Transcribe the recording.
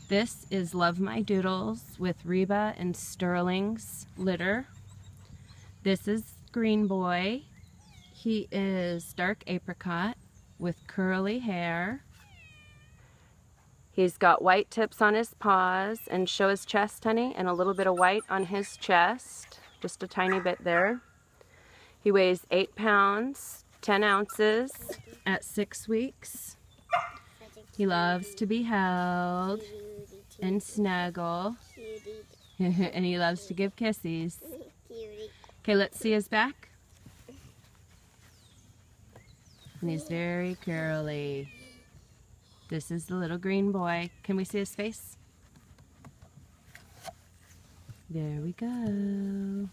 This is Love My Doodles with Reba and Sterling's litter. This is Green Boy. He is dark apricot with curly hair. He's got white tips on his paws, and show his chest, honey, and a little bit of white on his chest. Just a tiny bit there. He weighs 8 pounds, 10 ounces at 6 weeks. He loves to be held and snuggle. And he loves to give kisses. Okay, let's see his back. And he's very curly. This is the little green boy. Can we see his face? There we go.